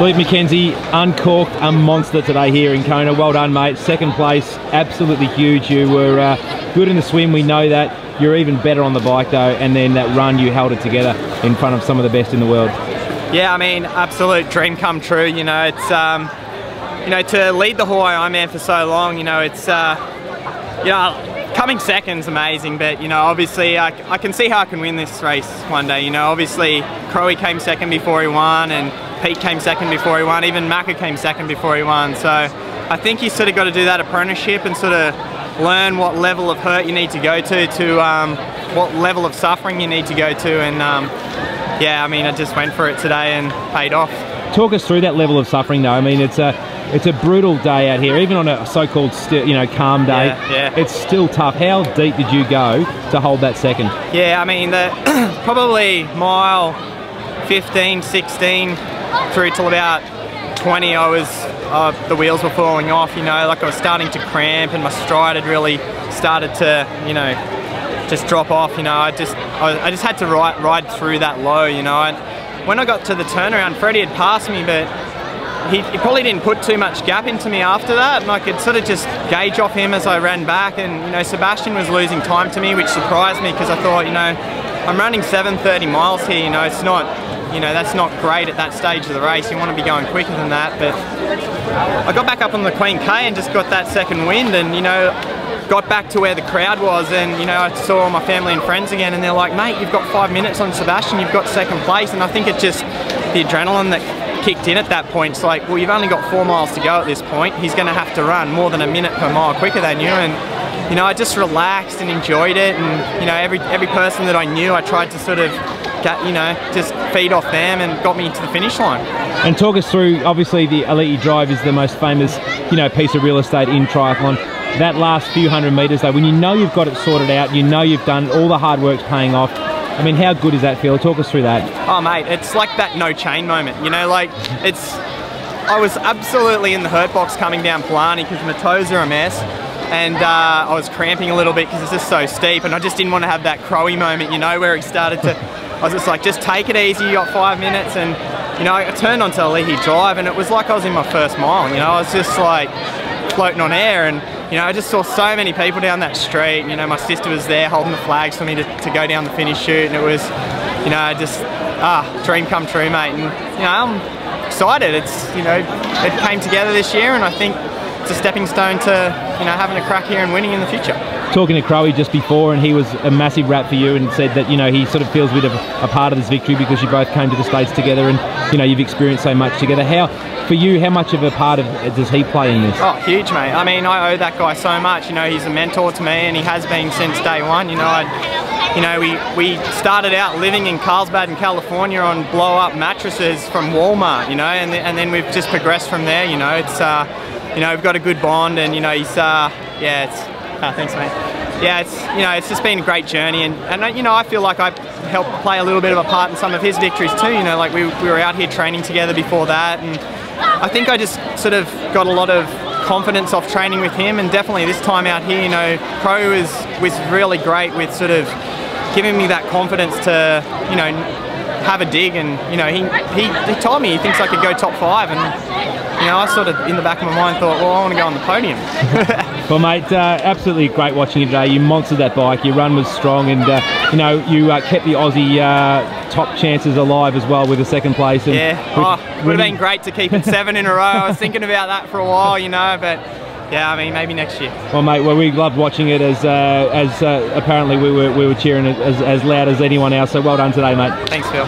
Believe McKenzie, uncorked a monster today here in Kona. Well done, mate. Second place, absolutely huge. You were good in the swim, we know that. You're even better on the bike though, and then that run, you held it together in front of some of the best in the world. Yeah, I mean, absolute dream come true. You know, it's you know, to lead the Hawaii Ironman for so long, you know, it's you know, coming second's amazing, but you know, obviously I can see how I can win this race one day. You know, obviously Crowe came second before he won, and Pete came second before he won, even Macca came second before he won. So I think you sort of got to do that apprenticeship and sort of learn what level of hurt you need to go to what level of suffering you need to go to, and yeah, I mean, I just went for it today and paid off. Talk us through that level of suffering though. I mean, it's a brutal day out here, even on a so-called calm day. Yeah. It's still tough. How deep did you go to hold that second? Yeah, I mean, probably mile 15, 16 through till about 20, I was the wheels were falling off. You know, like I was starting to cramp, and my stride had really started to, you know, just drop off. You know, I just had to ride through that low. You know, and when I got to the turnaround, Freddie had passed me, but he probably didn't put too much gap into me after that, and I could sort of just gauge off him as I ran back. And you know, Sebastian was losing time to me, which surprised me, because I thought, you know, I'm running 7:30 miles here. You know, it's not, you know, that's not great at that stage of the race. You want to be going quicker than that. But I got back up on the Queen K and just got that second wind, and you know, got back to where the crowd was, and you know, I saw all my family and friends again, and they're like, mate, you've got 5 minutes on Sebastian, you've got second place. And I think it just, the adrenaline that kicked in at that point. It's like, well, you've only got 4 miles to go at this point. He's going to have to run more than a minute per mile quicker than you. And you know, I just relaxed and enjoyed it, and you know, every person that I knew, I tried to sort of get, you know, just feed off them, and got me to the finish line. And talk us through, obviously the Elite Drive is the most famous, you know, piece of real estate in triathlon. That last few hundred meters though, when you know you've got it sorted out, you know you've done all the hard work's paying off, I mean, how good does that feel? Talk us through that. Oh mate, it's like that no chain moment, you know, like I was absolutely in the hurt box coming down Palani because my toes are a mess, and I was cramping a little bit because it's just so steep, and I just didn't want to have that Crowe moment, you know, where he started to, I was just like, just take it easy, you got 5 minutes. And you know, I turned onto Elite Drive, and it was like I was in my first mile, you know, I was just like floating on air. And you know, I just saw so many people down that street. You know, my sister was there holding the flags for me to go down the finish chute, and it was, you know, just, dream come true, mate. And, you know, I'm excited. It's, you know, it came together this year, and I think it's a stepping stone to, you know, having a crack here and winning in the future. Talking to Crowe just before, and he was a massive rap for you, and said that, you know, he sort of feels a bit of a part of this victory because you both came to the States together, and, you know, you've experienced so much together. For you, how much of a part of does he play in this? Oh, huge, mate. I mean, I owe that guy so much. You know, he's a mentor to me, and he has been since day one. You know, we started out living in Carlsbad in California on blow-up mattresses from Walmart. You know, and then we've just progressed from there. You know, it's you know, we've got a good bond, and you know, he's yeah, it's thanks, mate. Yeah, it's, you know, it's just been a great journey, and you know, I feel like I helped play a little bit of a part in some of his victories too. You know, like we were out here training together before that, and I think I just sort of got a lot of confidence off training with him, and definitely this time out here, you know, Crowe was really great with sort of giving me that confidence to, you know, have a dig. And you know, he told me he thinks I could go top 5, and you know, I sort of in the back of my mind thought, well, I want to go on the podium. Well, mate, absolutely great watching you today. You monstered that bike. Your run was strong, and you know, you kept the Aussie top chances alive as well with a second place. And yeah, it would have been great to keep it 7 in a row. I was thinking about that for a while, you know, but yeah, I mean, maybe next year. Well, mate, well, we loved watching it, as apparently we were cheering it as loud as anyone else. So well done today, mate. Thanks, Phil.